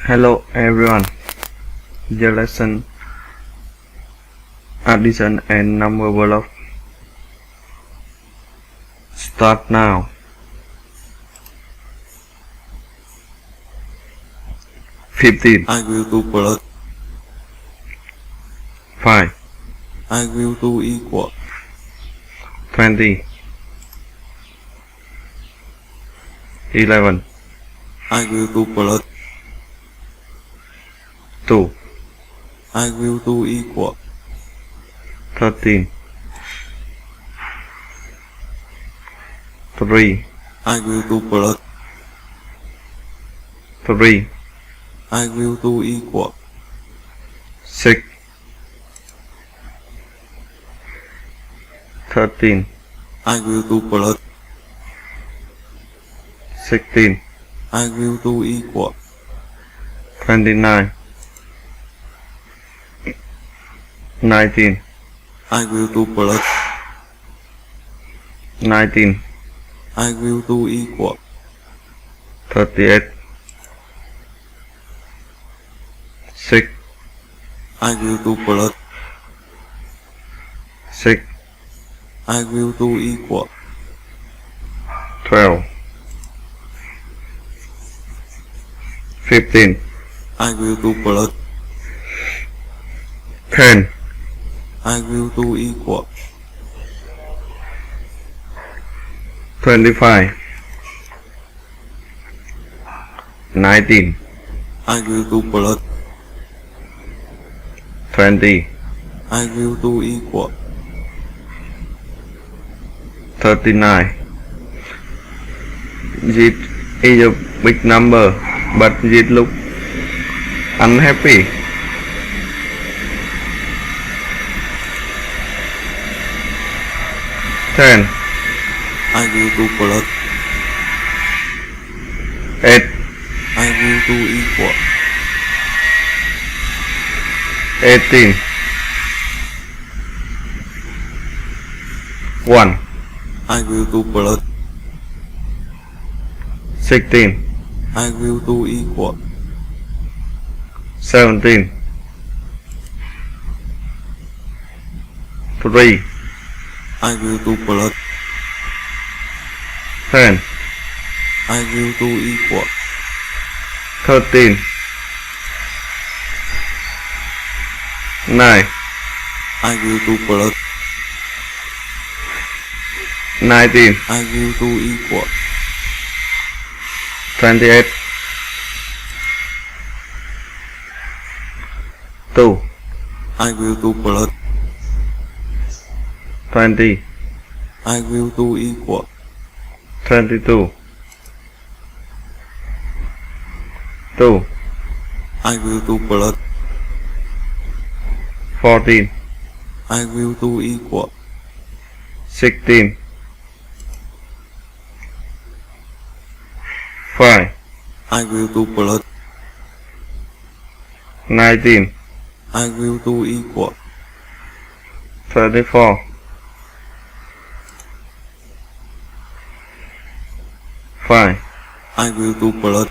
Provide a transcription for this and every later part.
Hello everyone. The lesson addition and number block start now. 15. I will do plus. 5. I will do equal. 20. 11. I will do plus. 2. I will do equal. 13. 3. I will do plus. 3. I will do equal. 6. 13. I will do plus. 16. I will do equal. 29. 19. I will do plus. 19. I will do equal. 38. 6. I will do plus. 6. I will do equal. 12. 15. I will do plus. 10. I will do equal. 25. 19. I will do plus. 20. I will do equal. 39. It is a big number, but it looks unhappy. 10. I will do plus. 8. I will do equal. 18. 1. I will do plus. 16. I will do equal. 17. 3. I will do plus. 10. I will do equal. 13. 9. I will do plus. 19. I will do equal. 28. 2. I will do plus. 20. I will do equal. 22. 2. I will do plus. 14. I will do equal. 16. 5. I will do plus. 19. I will do equal. 34. 5. I will do plus.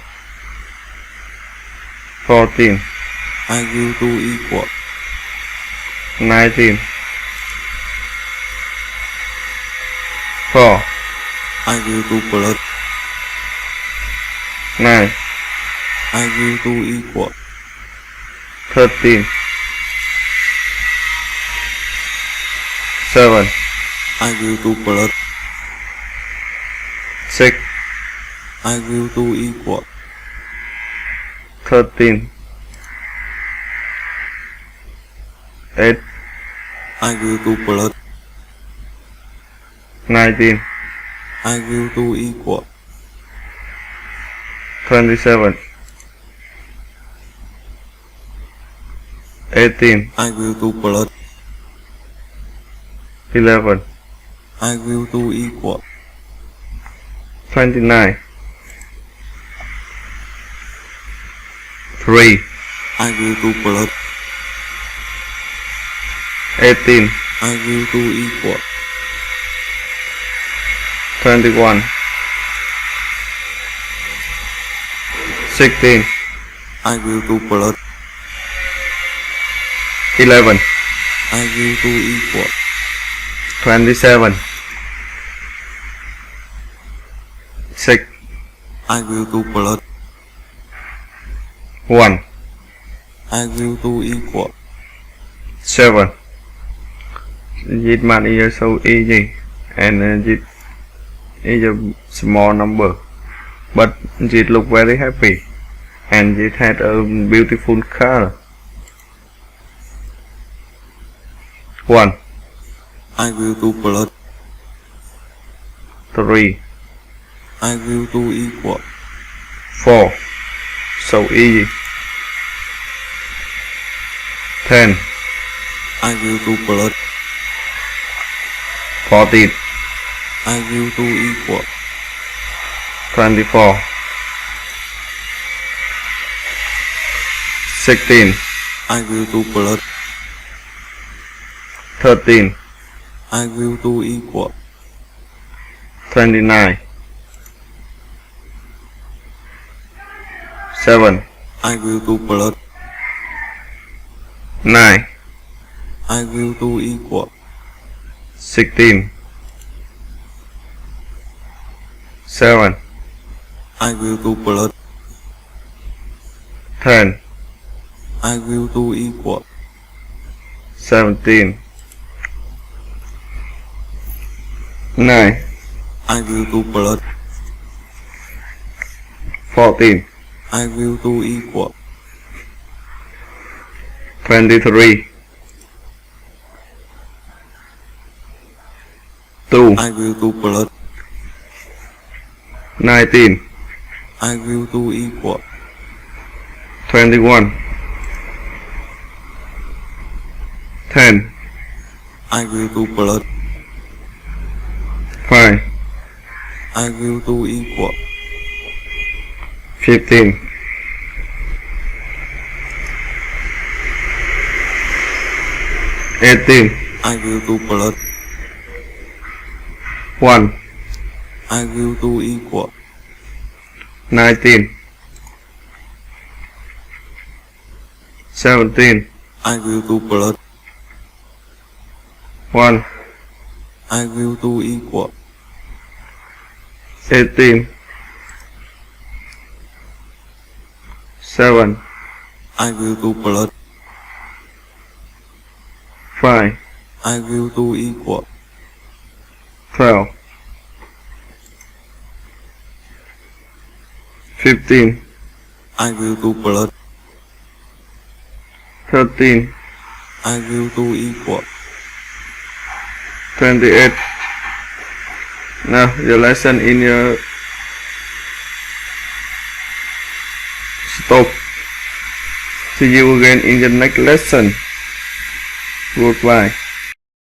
14. I will do equal. 19. 4. I will do plus. 9. I will do equal. 13. 7. I will do plus. 6. I will do equal. 13. 8. I will do plus. 19. I will do equal. 27. 18. I will do plus. 11. I will do equal. 29. 3. I will do plus. 18. I will do equal. 21. 16. I will do blood. 11, I will do equal. 27, 6, I will do blood. 1, I will do equal. 7. It man is so easy, and it is a small number, but it look very happy, and it had a beautiful color. 1, I will do blood. 3, I will do equal. 4. So easy. 10, I will do blood. 14, I will do equal. 24, 16, I will do blood. 13, I will do equal. 29, 7, I will do blood. 9, I will do equal. 16, 7, I will do blood. 10, I will do equal. 17, 9, I will do blood. 14, I will do equal. 23, 2, I will do blood. 19, I will do equal. 21, 10, I will do blood. 5, I will do equal. 15, 18, I will do blood. 1, I will do equal. 19, 17, I will do blood. 1, I will do equal. 18, 7, I will do blood. 5, I will do equal. 12, 15, I will do blood. 13, I will do equal. 28. Now the lesson in your stop. See you again in the next lesson. Goodbye.